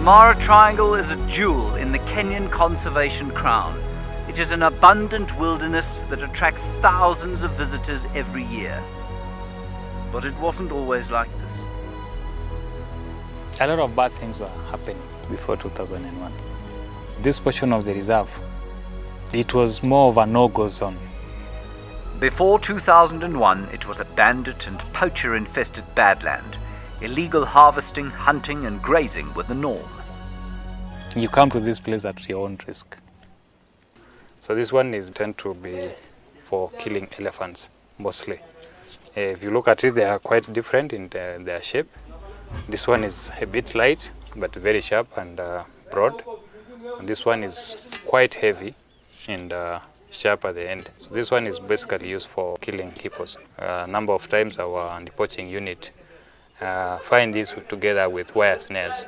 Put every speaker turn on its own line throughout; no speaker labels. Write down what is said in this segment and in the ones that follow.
Mara Triangle is a jewel in the Kenyan conservation crown. It is an abundant wilderness that attracts thousands of visitors every year. But it wasn't always like this.
A lot of bad things were happening before 2001. This portion of the reserve, it was more of a no-go zone.
Before 2001, it was a bandit and poacher-infested badland. Illegal harvesting, hunting and grazing were the norm.
You come to this place at your own risk. So this one is tend to be for killing elephants, mostly. If you look at it, they are quite different in their shape. This one is a bit light, but very sharp and broad. And this one is quite heavy and sharp at the end. So this one is basically used for killing hippos. A number of times our anti-poaching unit find this together with wire snares.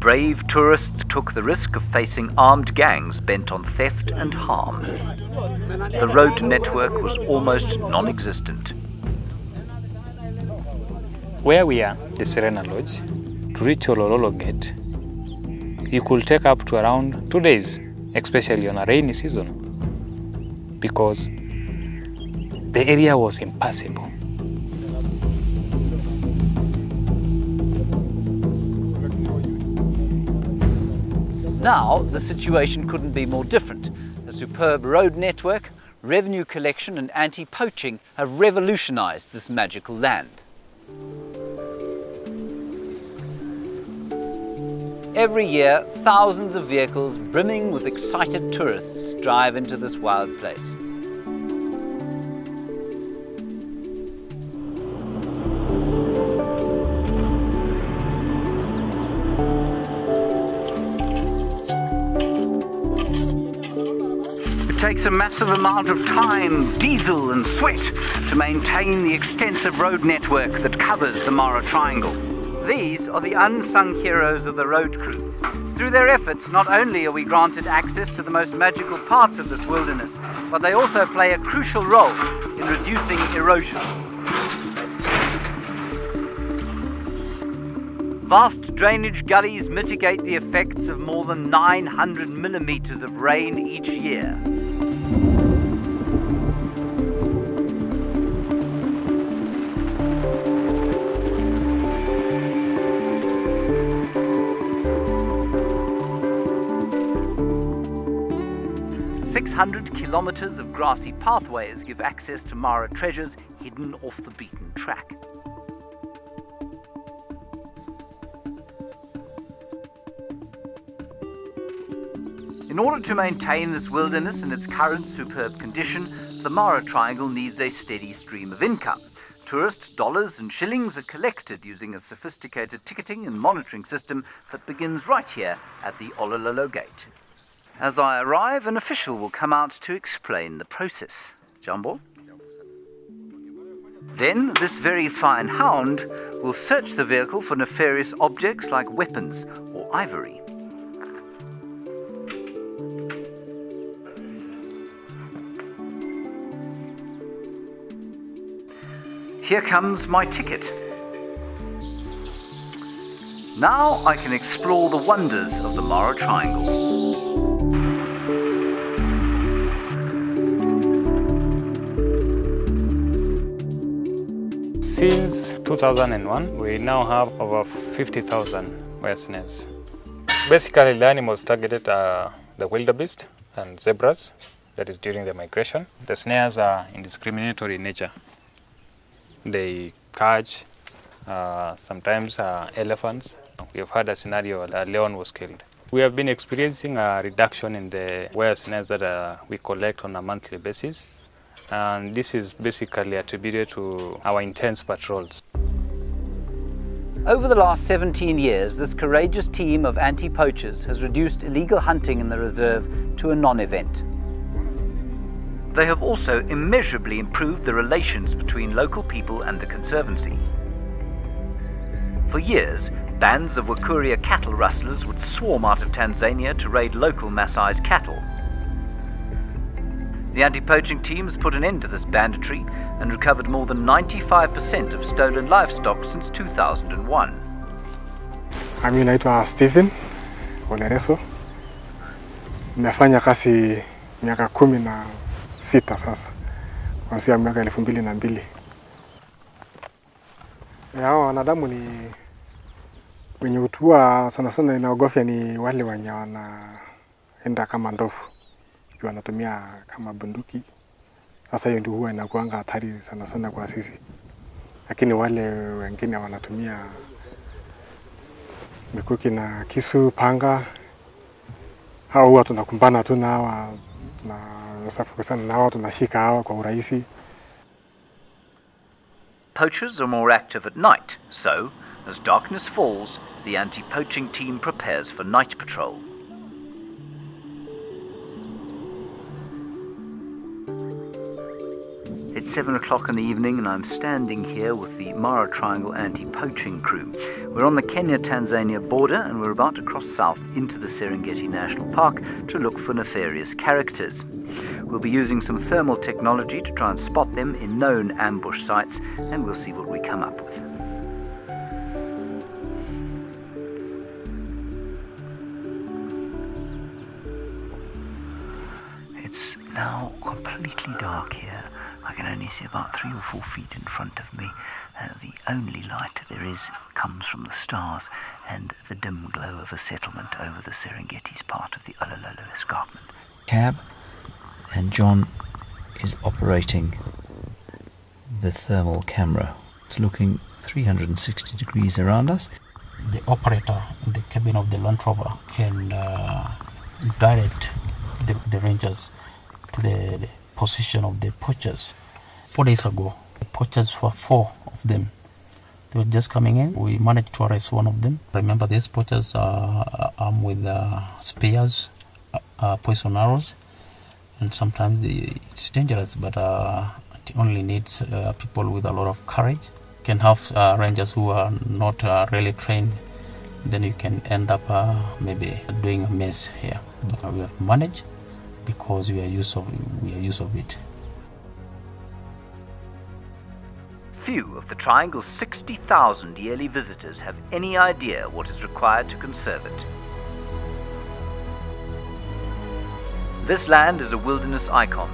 Brave tourists took the risk of facing armed gangs bent on theft and harm. The road network was almost non-existent.
Where we are, the Serena Lodge, to reach Olololo Gate, you could take up to around 2 days, especially on a rainy season, because the area was impassable.
Now, the situation couldn't be more different. A superb road network, revenue collection and anti-poaching have revolutionized this magical land. Every year, thousands of vehicles brimming with excited tourists drive into this wild place. It takes a massive amount of time, diesel and sweat to maintain the extensive road network that covers the Mara Triangle. These are the unsung heroes of the road crew. Through their efforts, not only are we granted access to the most magical parts of this wilderness, but they also play a crucial role in reducing erosion. Vast drainage gullies mitigate the effects of more than 900 millimeters of rain each year. .600 kilometers of grassy pathways give access to Mara treasures hidden off the beaten track. In order to maintain this wilderness in its current superb condition, the Mara Triangle needs a steady stream of income. Tourist dollars and shillings are collected using a sophisticated ticketing and monitoring system that begins right here at the Olololo Gate. As I arrive, an official will come out to explain the process. Jambo? Then this very fine hound will search the vehicle for nefarious objects like weapons or ivory. Here comes my ticket. Now I can explore the wonders of the Mara Triangle.
Since 2001, we now have over 50,000 wire snares. Basically, the animals targeted are the wildebeest and zebras, that is during the migration. The snares are indiscriminatory in nature. They catch sometimes elephants. We have had a scenario where a leon was killed. We have been experiencing a reduction in the wire snares that we collect on a monthly basis. And this is basically attributed to our intense patrols.
Over the last 17 years, this courageous team of anti-poachers has reduced illegal hunting in the reserve to a non-event. They have also immeasurably improved the relations between local people and the Conservancy. For years, bands of Wakuria cattle rustlers would swarm out of Tanzania to raid local Maasai's cattle. The anti-poaching team has put an end to this banditry and recovered more than 95% of stolen livestock since 2001.
Mimi naitwa Stephen Olereso. Nimefanya kazi miaka 16 sasa. Kuanzia miaka 2002. Hao wanadamu ni wenye utua sana inaogofya ni wale wenye wanaenda kama ndovu. Wanatumia kama bunduki. Sasa hiyo ndio huwa inakuanga hatari sana kwa sisi. Lakini wale wengine wanatumia mikuki na kisu, panga. Hao huwa tunakumbana tu na hawa na safu sana na hawa tunashika hawa kwa urahisi.
Poachers are more active at night, so as darkness falls, the anti-poaching team prepares for night patrol. It's 7 o'clock in the evening and I'm standing here with the Mara Triangle anti-poaching crew. We're on the Kenya-Tanzania border and we're about to cross south into the Serengeti National Park to look for nefarious characters. We'll be using some thermal technology to try and spot them in known ambush sites, and we'll see what we come up with. It's now completely dark here. I can only see about 3 or 4 feet in front of me. The only light there is comes from the stars and the dim glow of a settlement over the Serengeti's part of the Olololo escarpment. Cab, and John is operating the thermal camera. It's looking 360 degrees around us.
The operator in the cabin of the Land Rover can direct the rangers to the position of the poachers. 4 days ago, the poachers were 4 of them. They were just coming in. We managed to arrest one of them. Remember, these poachers are armed with spears, poison arrows, and sometimes it's dangerous, but it only needs people with a lot of courage. You can have rangers who are not really trained, then you can end up maybe doing a mess here. But we have managed because we are used of it.
Few of the Triangle's 60,000 yearly visitors have any idea what is required to conserve it. This land is a wilderness icon,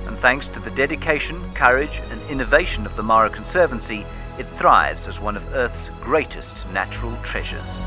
and thanks to the dedication, courage and innovation of the Mara Conservancy, it thrives as one of Earth's greatest natural treasures.